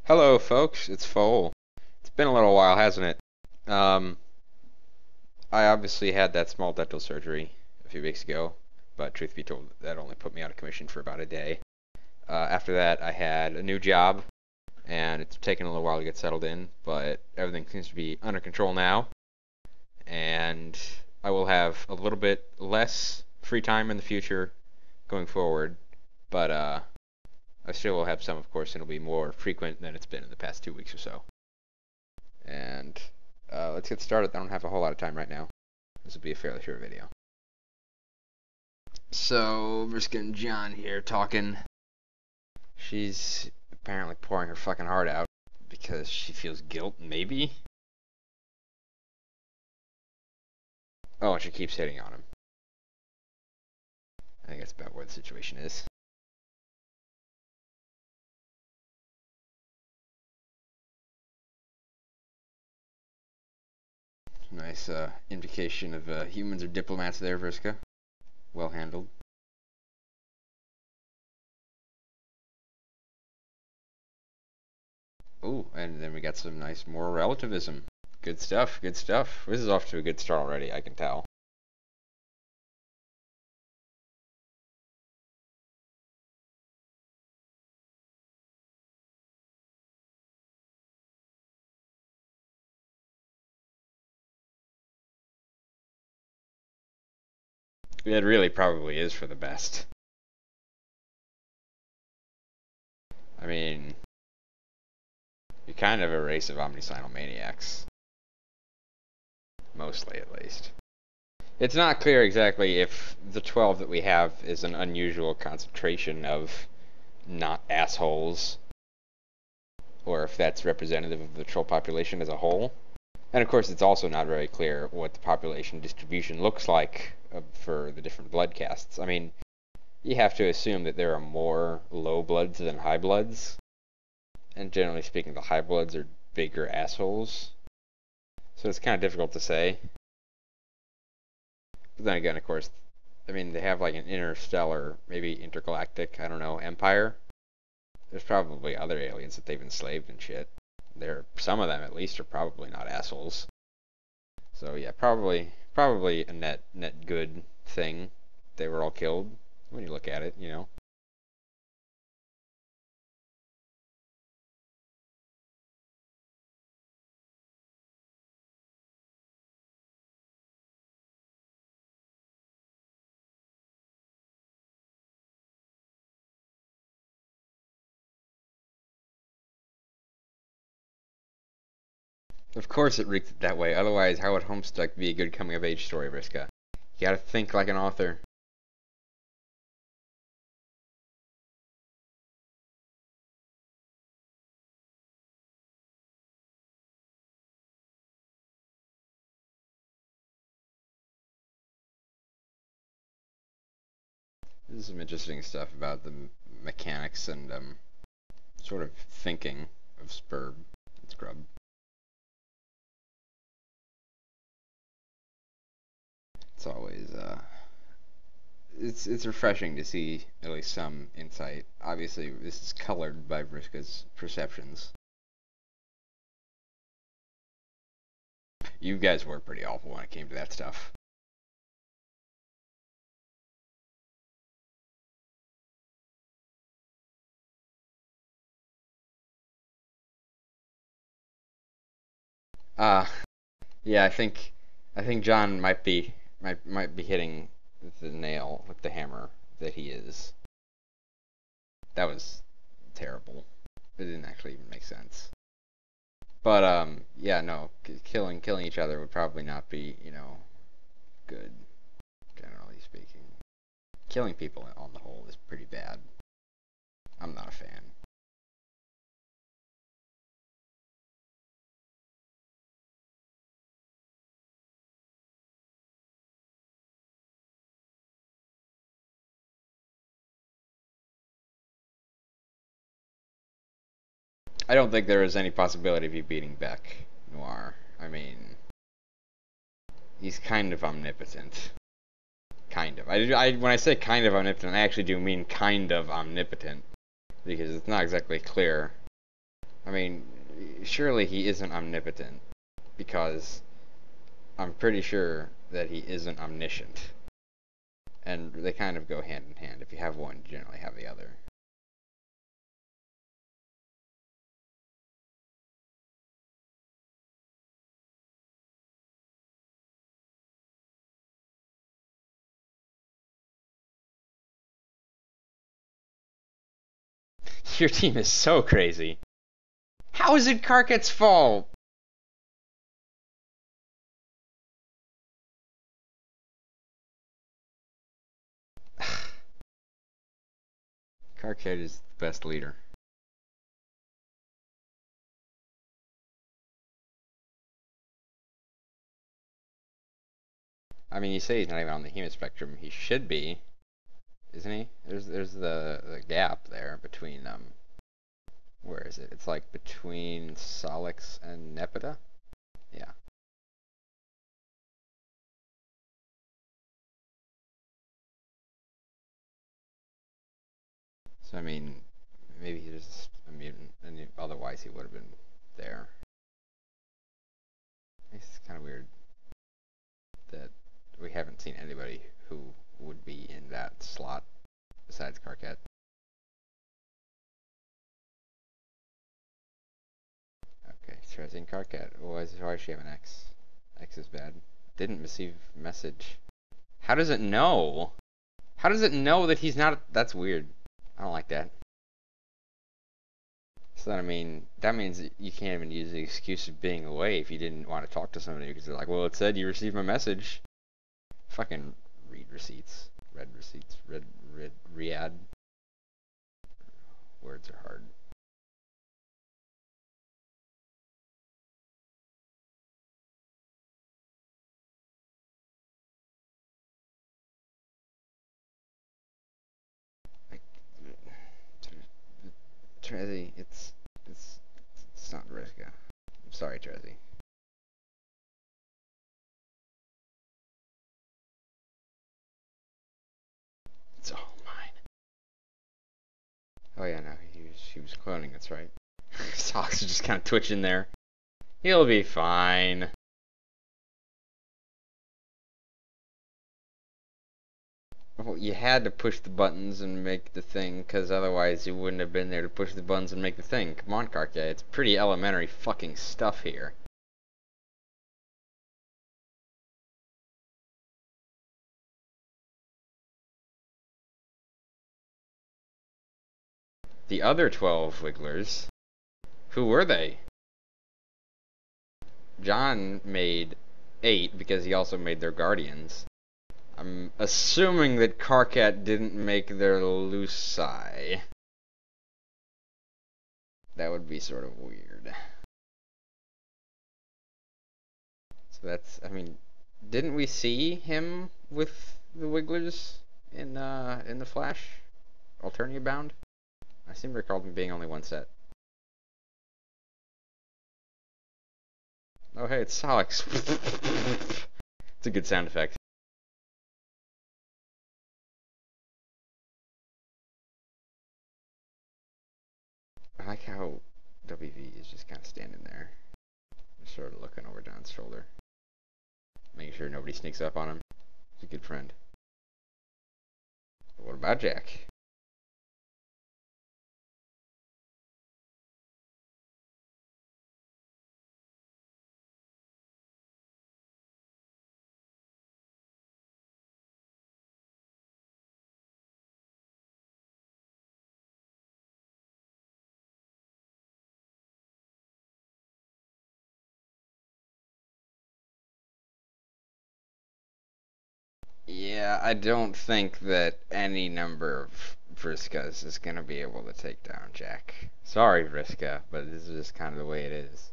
Hello, folks. It's Foal. It's been a little while, hasn't it? Um, I obviously had that small dental surgery a few weeks ago, but truth be told, that only put me out of commission for about a day. After that, I had a new job, and it's taken a little while to get settled in, but everything seems to be under control now, and I will have a little bit less free time in the future going forward, but I still will have some, of course, and it'll be more frequent than it's been in the past 2 weeks or so. And let's get started. I don't have a whole lot of time right now. This will be a fairly short video. So, Vriska and John here talking. She's apparently pouring her fucking heart out because she feels guilt, maybe? Oh, and she keeps hitting on him. I think that's about where the situation is. Nice indication of humans are diplomats there, Vriska. Well handled. Ooh, and then we got some nice moral relativism. Good stuff, good stuff. This is off to a good start already, I can tell. It really probably is for the best. I mean, you're kind of a race of omnicidal maniacs. Mostly, at least. It's not clear exactly if the 12 that we have is an unusual concentration of not assholes, or if that's representative of the troll population as a whole. And of course, it's also not very clear what the population distribution looks like for the different blood castes. I mean, you have to assume that there are more low bloods than high bloods. And generally speaking, the high bloods are bigger assholes. So it's kind of difficult to say. But then again, of course, I mean, they have like an interstellar, maybe intergalactic, I don't know, empire. There's probably other aliens that they've enslaved and shit. Some of them at least are probably not assholes. So yeah, probably a net good thing. They were all killed when you look at it, you know. Of course it reeks that way. Otherwise, how would Homestuck be a good coming-of-age story, Vriska? You gotta think like an author. This is some interesting stuff about the mechanics and sort of thinking of Spurb and Scrub. It's always it's refreshing to see at least some insight. Obviously, this is colored by Vriska's perceptions. You guys were pretty awful when it came to that stuff. Uh yeah, I think John might be hitting the nail with the hammer that he is. That was terrible. It didn't actually even make sense. But yeah, no, killing each other would probably not be, good, generally speaking. Killing people on the whole is pretty bad. I'm not a fan. I don't think there is any possibility of you beating Beck, Noir. I mean, he's kind of omnipotent. Kind of. When I say kind of omnipotent, I actually do mean kind of omnipotent. Because it's not exactly clear I mean, surely he isn't omnipotent, because I'm pretty sure that he isn't omniscient. And they kind of go hand in hand. If you have one, you generally have the other. Your team is so crazy. How is it Karkat's fault? Karkat is the best leader. I mean, you say he's not even on the human spectrum. He should be, isn't he? There's the gap there between where is it? It's like between Solix and Nepeta. Yeah. So I mean, maybe he's just a mutant, and otherwise he would have been there. It's kind of weird that we haven't seen anybody who would be in that slot besides Karkat. Okay, Trezzy and Karkat. Why does she have an X? X is bad. Didn't receive message. How does it know? How does it know that he's not? That's weird. I don't like that. So then, I mean, that means that you can't even use the excuse of being away if you didn't want to talk to somebody because they're like, well, it said you received my message. Fucking read receipts. Read receipts. Read Riad. Words are hard. Like, Trezzy, it's not Riska. I'm sorry, Trezzy. It's all mine. Oh yeah, no, she was cloning. That's right. Socks are just kind of twitching there. He'll be fine. Well, you had to push the buttons and make the thing, because otherwise you wouldn't have been there to push the buttons and make the thing. Come on, Karka, it's pretty elementary fucking stuff here. The other 12 Wigglers, who were they? John made 8 because he also made their Guardians. I'm assuming that Karkat didn't make their Luci. That would be sort of weird. So that's, I mean, didn't we see him with the Wigglers in the Flash? Alternia Bound? I seem to recall them being only one set. Oh hey, it's Solix. It's a good sound effect. I like how WV is just kind of standing there, just sort of looking over John's shoulder, making sure nobody sneaks up on him. He's a good friend. But what about Jack? Yeah, I don't think that any number of Vriskas is going to be able to take down Jack. Sorry, Vriska, but this is just kind of the way it is.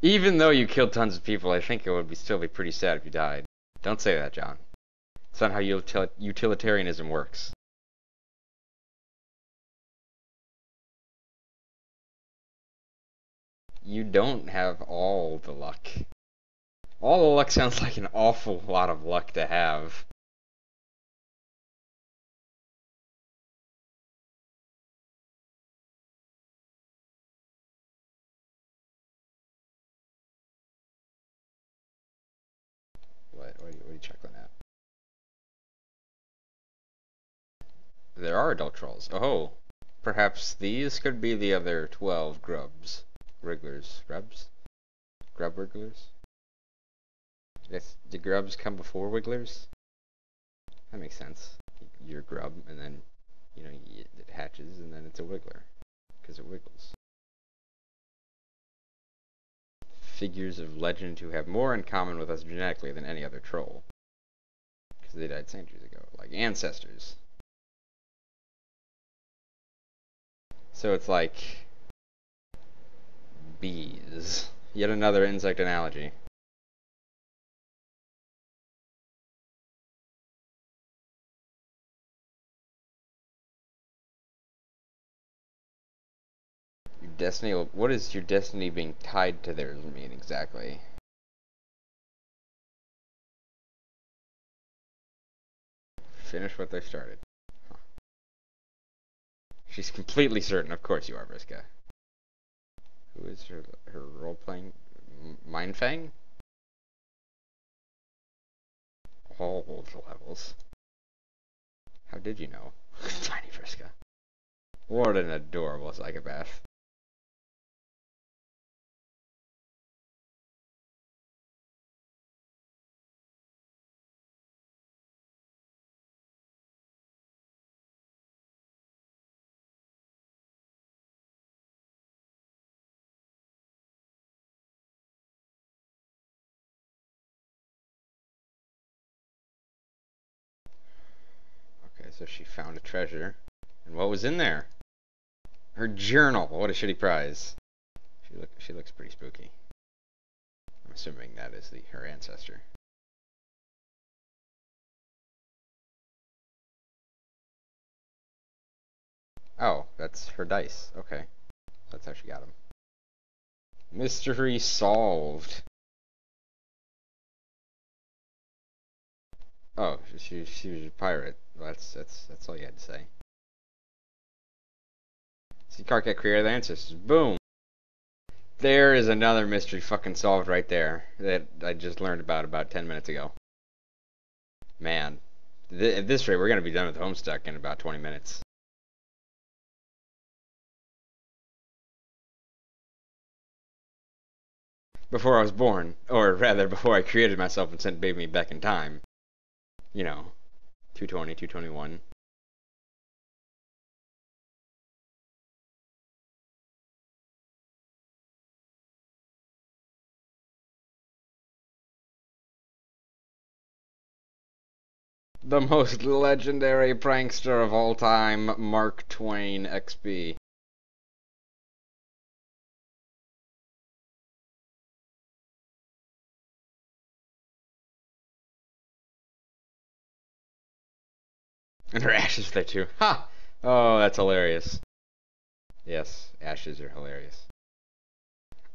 Even though you killed tons of people, I think it would still be pretty sad if you died. Don't say that, John. It's not how utilitarianism works. You don't have all the luck. All the luck sounds like an awful lot of luck to have. there are adult trolls. Oh, perhaps these could be the other 12 grubs. Wrigglers. Grubs? Grub wrigglers? I guess, did grubs come before wigglers? That makes sense. You're a grub, and then, it hatches, and then it's a wiggler. Because it wiggles. Figures of legend who have more in common with us genetically than any other troll. Because they died centuries ago. Like ancestors. So it's like bees. Yet another insect analogy. Your destiny. What is your destiny being tied to theirs mean exactly? Finish what they started. Huh. She's completely certain. Of course you are, Vriska. Who is her role-playing? Mindfang? All the levels. How did you know? Tiny Vriska. What an adorable psychopath. Okay, so she found a treasure. And what was in there? Her journal. What a shitty prize. She looks pretty spooky. I'm assuming that is her ancestor. Oh, that's her dice. Okay. That's how she got them. Mystery solved. Oh, she was a pirate. Well, that's all you had to say. See, Karkat created the ancestors. Boom. There is another mystery fucking solved right there that I just learned about 10 minutes ago. Man, at this rate, we're gonna be done with Homestuck in about 20 minutes. Before I was born, or rather, before I created myself and sent baby back in time. 220, 221. The most legendary prankster of all time, Mark Twain XP. And her ashes there too. Ha! Oh, that's hilarious. Yes, ashes are hilarious.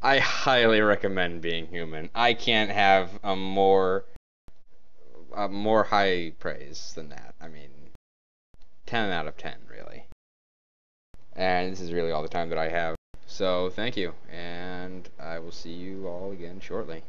I highly recommend being human. I can't have a more high praise than that. I mean, 10 out of 10, really. And this is really all the time that I have. So, thank you, and I will see you all again shortly.